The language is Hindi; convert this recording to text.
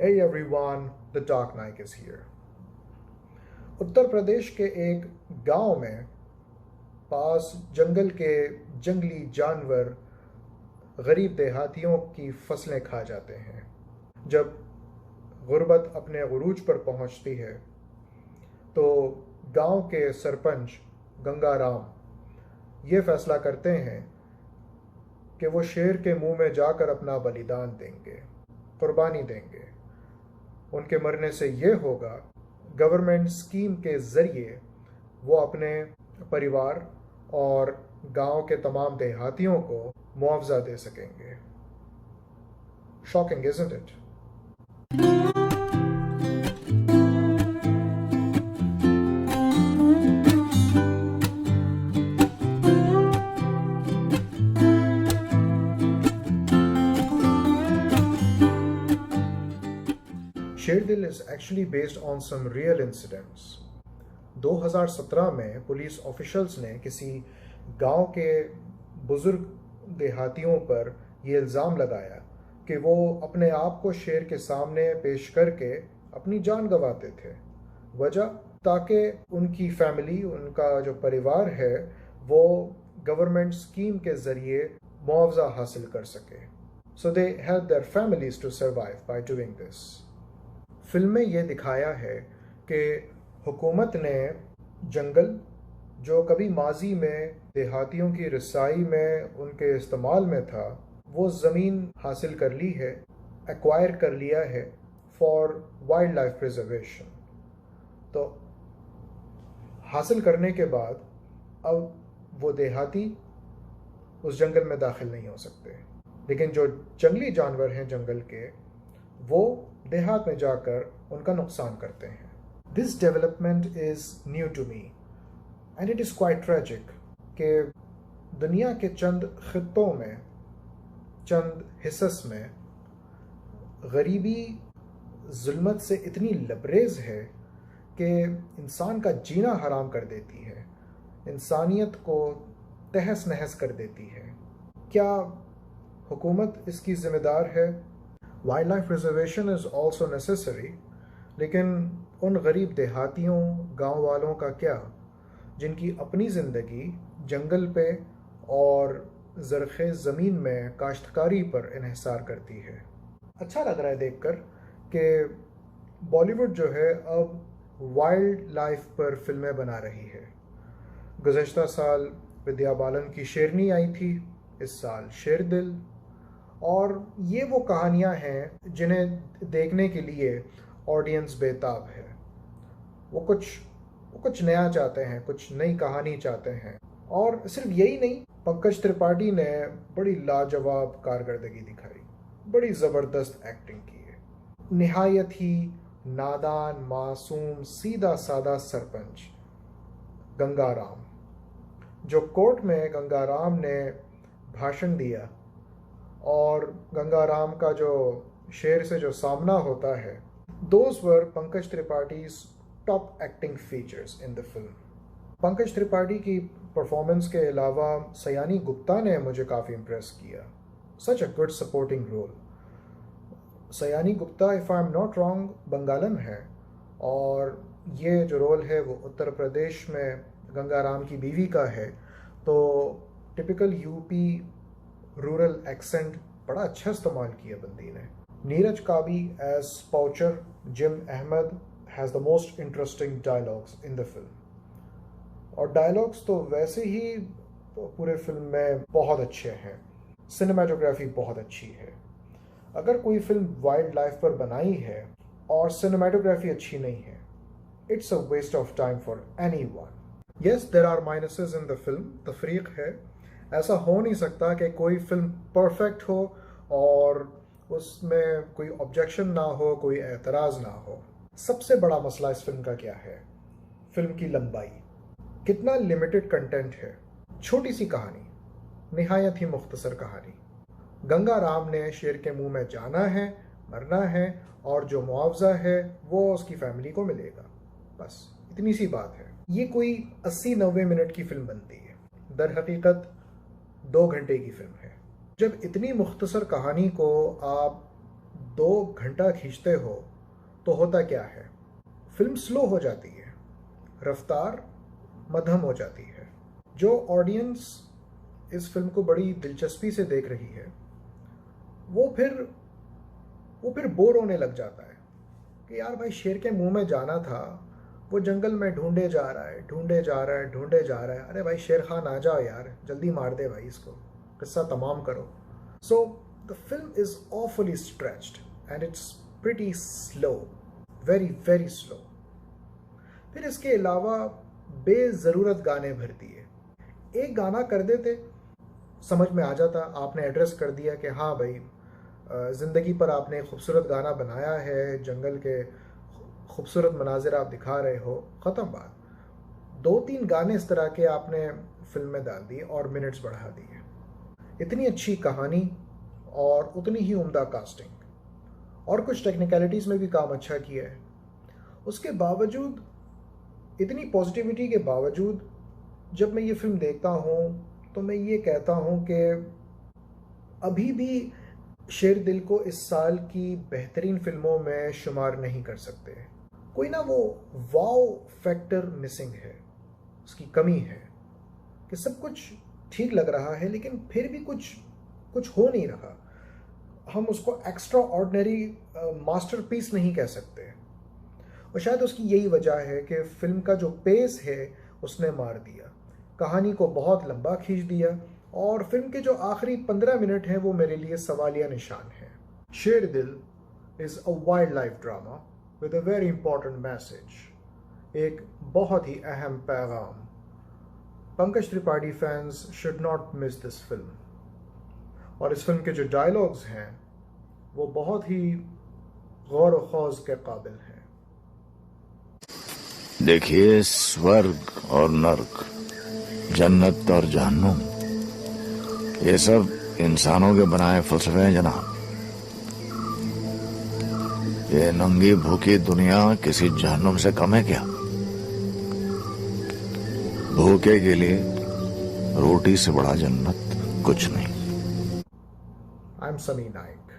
Hey everyone, the Dark Knight is here. Uttar Pradesh के एक गांव में पास जंगल के जंगली जानवर गरीब देहातियों की फसलें खा जाते हैं। जब गुर्बत अपने उरूज पर पहुंचती है तो गांव के सरपंच गंगाराम ये फैसला करते हैं कि वो शेर के मुंह में जाकर अपना बलिदान देंगे, कुर्बानी देंगे। उनके मरने से ये होगा, गवर्नमेंट स्कीम के ज़रिए वो अपने परिवार और गांव के तमाम देहातियों को मुआवजा दे सकेंगे। Shocking, isn't it? Sherdil is actually based on some real incidents. 2017 में पुलिस ऑफिशियल्स ने किसी गांव के बुजुर्ग देहातियों पर यह इल्ज़ाम लगाया कि वो अपने आप को शेर के सामने पेश करके अपनी जान गंवाते थे। वजह, ताकि उनकी फैमिली, उनका जो परिवार है, वो गवर्नमेंट स्कीम के ज़रिए मुआवजा हासिल कर सके। So they help their families to survive by doing this. Film में ये दिखाया है कि हुकूमत ने जंगल, जो कभी माजी में देहातियों की रसाई में उनके इस्तेमाल में था, वो ज़मीन हासिल कर ली है, एक्वायर कर लिया है फॉर वाइल्ड लाइफ प्रिजर्वेशन। तो हासिल करने के बाद अब वो देहाती उस जंगल में दाखिल नहीं हो सकते, लेकिन जो जंगली जानवर हैं जंगल के, वो देहात में जाकर उनका नुकसान करते हैं। This development is new to me and it is quite tragic कि दुनिया के चंद खित्तों में, चंद हिस्स में गरीबी जुल्मत से इतनी लबरेज है कि इंसान का जीना हराम कर देती है, इंसानियत को तहस नहस कर देती है। क्या हुकूमत इसकी ज़िम्मेदार है? Wild life preservation is also necessary, लेकिन उन गरीब देहातियों, गांव वालों का क्या, जिनकी अपनी ज़िंदगी जंगल पे और ज़रख़े ज़मीन में काश्तकारी पर इन्हिसार करती है। अच्छा लग रहा है देखकर कि बॉलीवुड जो है अब वाइल्ड लाइफ पर फिल्में बना रही है। गुज़श्ता साल विद्या बालन की शेरनी आई थी, इस साल शेरदिल, और ये वो कहानियाँ हैं जिन्हें देखने के लिए ऑडियंस बेताब है। वो कुछ नया चाहते हैं, कुछ नई कहानी चाहते हैं। और सिर्फ यही नहीं, पंकज त्रिपाठी ने बड़ी लाजवाब कारकर्दगी दिखाई, बड़ी ज़बरदस्त एक्टिंग की है। निहायत ही नादान, मासूम, सीधा सादा सरपंच गंगाराम, जो कोर्ट में गंगाराम ने भाषण दिया और गंगाराम का जो शेर से जो सामना होता है, those were Pankaj Tripathi's top acting features in the film. Pankaj Tripathi की परफॉर्मेंस के अलावा सयानी गुप्ता ने मुझे काफ़ी इम्प्रेस किया। Such a good supporting role. Sayani Gupta, if I am not wrong, बंगालन है, और ये जो रोल है वो उत्तर प्रदेश में गंगाराम की बीवी का है। तो टिपिकल यूपी रूरल एक्सेंट बड़ा अच्छा इस्तेमाल किया बंदी ने। Neeraj Kabi as poacher Jim Ahmed has the most interesting dialogues in the film. और डायलॉग्स तो वैसे ही पूरे फिल्म में बहुत अच्छे हैं। सिनेमाटोग्राफी बहुत अच्छी है। अगर कोई फिल्म वाइल्ड लाइफ पर बनाई है और सिनेमाटोग्राफी अच्छी नहीं है, it's a waste of time for anyone. Yes, there are minuses in the film, तफरीक है। ऐसा हो नहीं सकता कि कोई फिल्म परफेक्ट हो और उसमें कोई ऑब्जेक्शन ना हो, कोई एतराज़ ना हो। सबसे बड़ा मसला इस फिल्म का क्या है? फिल्म की लंबाई। कितना लिमिटेड कंटेंट है, छोटी सी कहानी, निहायत ही मुख्तसर कहानी। गंगाराम ने शेर के मुंह में जाना है, मरना है, और जो मुआवजा है वो उसकी फैमिली को मिलेगा। बस इतनी सी बात है। ये कोई 80-90 मिनट की फिल्म बनती है, दर हकीकत 2 घंटे की फिल्म है। जब इतनी मुख्तसर कहानी को आप 2 घंटा खींचते हो तो होता क्या है, फिल्म स्लो हो जाती है, रफ्तार मध्यम हो जाती है। जो ऑडियंस इस फिल्म को बड़ी दिलचस्पी से देख रही है वो फिर बोर होने लग जाता है कि यार भाई शेर के मुंह में जाना था, वो जंगल में ढूंढे जा रहा है, ढूंढे जा रहा है, ढूंढे जा रहा है। अरे भाई शेर खान आ जाओ यार, जल्दी मार दे भाई इसको, किस्सा तमाम करो। So the film is awfully stretched and it's pretty slow, very very slow. फिर इसके अलावा बेज़रूरत गाने भरती है। एक गाना कर देते समझ में आ जाता, आपने एड्रेस कर दिया कि हाँ भाई ज़िंदगी पर आपने एक खूबसूरत गाना बनाया है, जंगल के खूबसूरत मनाजिर आप दिखा रहे हो, ख़त्म बात। 2-3 गाने इस तरह के आपने फिल्म में डाल दिए और मिनट्स बढ़ा दिए। इतनी अच्छी कहानी और उतनी ही उम्दा कास्टिंग और कुछ टेक्निकलिटीज़ में भी काम अच्छा किया है। उसके बावजूद, इतनी पॉजिटिविटी के बावजूद जब मैं ये फिल्म देखता हूँ तो मैं ये कहता हूँ कि अभी भी शेर दिल को इस साल की बेहतरीन फिल्मों में शुमार नहीं कर सकते। कोई ना वो वाओ फैक्टर मिसिंग है, उसकी कमी है कि सब कुछ ठीक लग रहा है लेकिन फिर भी कुछ हो नहीं रहा। हम उसको एक्स्ट्रा ऑर्डिनरी मास्टरपीस नहीं कह सकते और शायद उसकी यही वजह है कि फिल्म का जो पेस है उसने मार दिया, कहानी को बहुत लंबा खींच दिया और फिल्म के जो आखिरी 15 मिनट हैं वो मेरे लिए सवालिया निशान है। शेर दिल is a wild life drama with a very important message, एक बहुत ही अहम पैगाम। Pankaj Tripathi fans should not miss this film. और इस फिल्म के जो डायलॉग्स हैं वो बहुत ही गौर व खौज के काबिल हैं। देखिए, स्वर्ग और नर्क, जन्नत और जहन्नुम, ये सब इंसानों के बनाए फलसफे हैं जनाब। ये नंगी भूखी दुनिया किसी जहन्नुम से कम है क्या? भूखे के लिए रोटी से बड़ा जन्नत कुछ नहीं। आई एम समी नाइक।